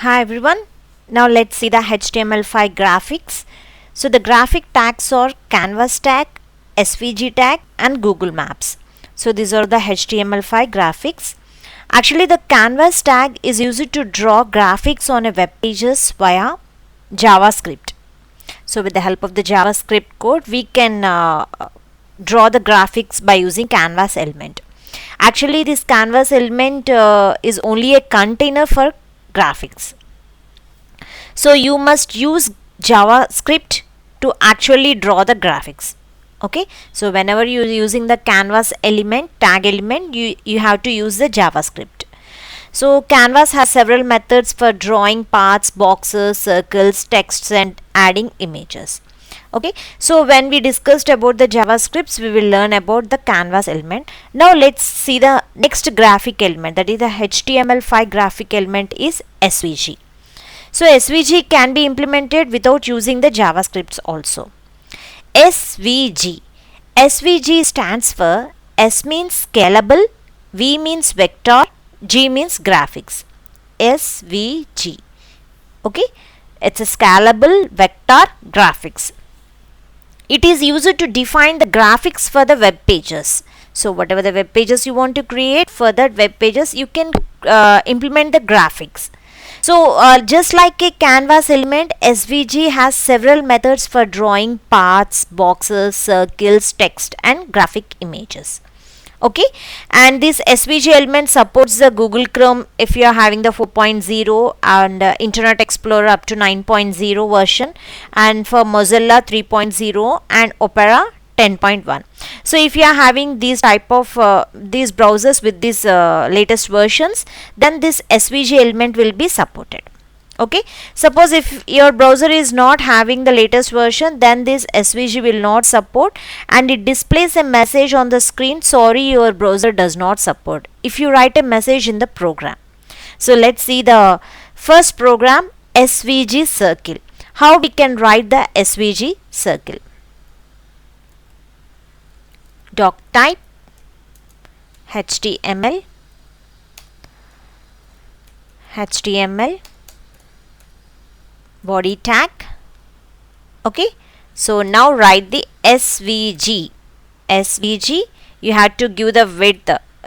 Hi everyone. Now let's see the HTML5 graphics. So the graphic tags are Canvas tag, SVG tag and Google Maps. So these are the HTML5 graphics. Actually the Canvas tag is used to draw graphics on a web pages via JavaScript. So with the help of the JavaScript code we can draw the graphics by using Canvas element. Actually this Canvas element is only a container for graphics. So you must use JavaScript to actually draw the graphics. Okay, so whenever you are using the Canvas element, tag element, you have to use the JavaScript. So Canvas has several methods for drawing paths, boxes, circles, texts and adding images. Okay, so when we discussed about the JavaScripts, we will learn about the Canvas element. Now let's see the next graphic element, that is the HTML5 graphic element is SVG. So SVG can be implemented without using the JavaScripts also. SVG. SVG stands for S means scalable, V means vector, G means graphics. SVG. Okay, it's a scalable vector graphics. It is used to define the graphics for the web pages. So whatever the web pages you want to create, for that web pages you can implement the graphics. So just like a Canvas element, SVG has several methods for drawing paths, boxes, circles, text and graphic images. Okay, and this SVG element supports the Google Chrome if you are having the 4.0 and Internet Explorer up to 9.0 version, and for Mozilla 3.0 and Opera 10.1. So if you are having these type of these browsers with these latest versions, then this SVG element will be supported. Okay, suppose if your browser is not having the latest version, then this SVG will not support and it displays a message on the screen, sorry, your browser does not support, if you write a message in the program. So let's see the first program, SVG circle. How we can write the SVG circle? Doc type HTML body tag. Okay, so now write the SVG. You have to give the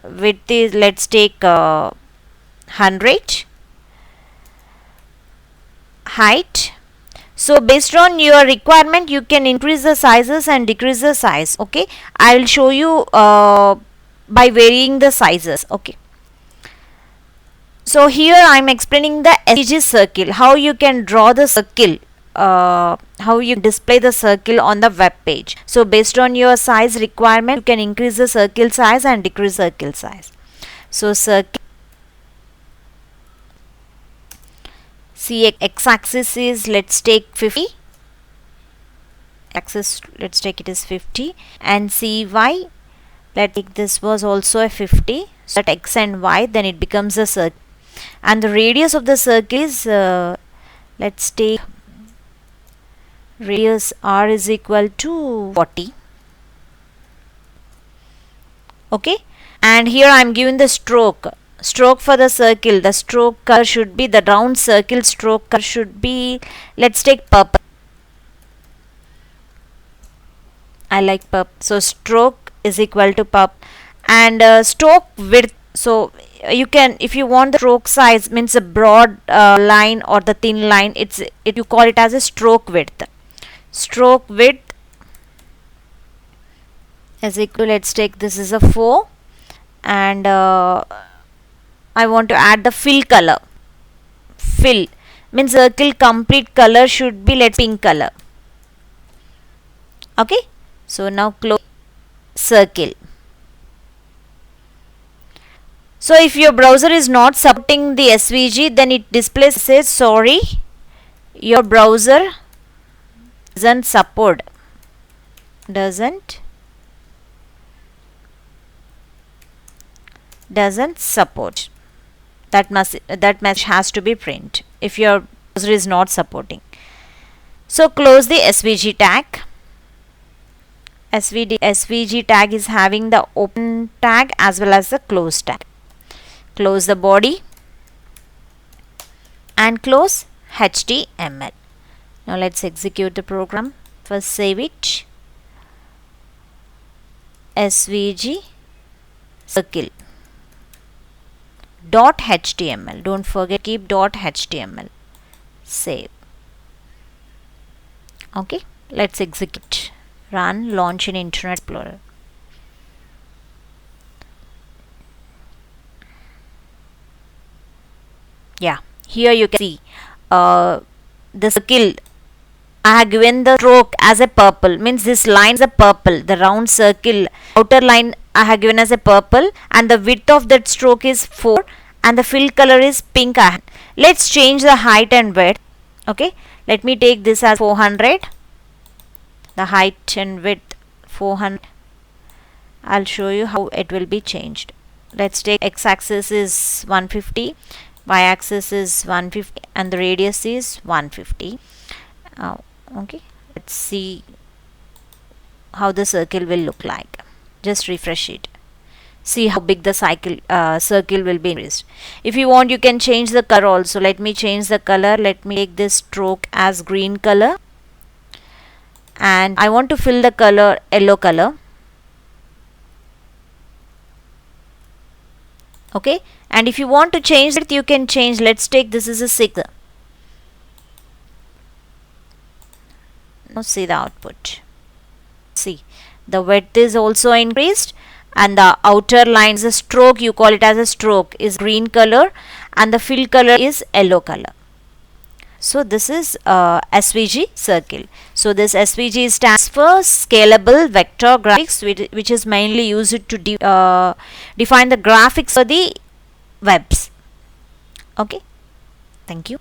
width is, let's take 100. Height, so based on your requirement you can increase the sizes and decrease the size. Okay, I will show you by varying the sizes. Okay, so here I am explaining the SVG circle, how you can draw the circle, how you display the circle on the web page. So based on your size requirement you can increase the circle size and decrease circle size. So circle, see x-axis is, let's take 50, axis let's take it as 50, and CY, let's take this was also a 50, so that x and y, then it becomes a circle, and the radius of the circle is let's take radius r is equal to 40. Okay, and here I am given the stroke for the circle. The stroke color should be, the round circle stroke color should be, let's take purple. I like purple, so stroke is equal to purple. And stroke width, so you can, if you want the stroke size, means a broad line or the thin line, you call it as a stroke width. Stroke width is equal, let's take this is a 4, and I want to add the fill color. Fill means circle complete color should be, let's pink color. Okay, so now close circle. So if your browser is not supporting the SVG, then it displays, says sorry, your browser doesn't support, doesn't support. That message has to be printed if your browser is not supporting. So close the SVG tag. SVG tag is having the open tag as well as the close tag. Close the body and close HTML. Now let's execute the program. First save it. SVG circle .html. Don't forget, keep .html. Save. Okay, let's execute. Run, launch in Internet Explorer. Yeah, here you can see the circle. I have given the stroke as a purple, means this line is a purple, the round circle outer line I have given as a purple, and the width of that stroke is 4 and the fill color is pink. Let's change the height and width. Okay, let me take this as 400, the height and width 400. I'll show you how it will be changed. Let's take x-axis is 150, y-axis is 150 and the radius is 150. Okay, let's see how the circle will look like. Just refresh it. See how big the circle will be increased. If you want, you can change the color also. Let me change the color. Let me take this stroke as green color, and I want to fill the color yellow color. Okay, and if you want to change it, you can change. Let's take this is a 6. Now see the output. See, the width is also increased, and the outer line is a stroke, you call it as a stroke, is green color, and the fill color is yellow color. So this is SVG circle. So this SVG stands for Scalable Vector Graphics, which is mainly used to define the graphics for the webs. Okay, thank you.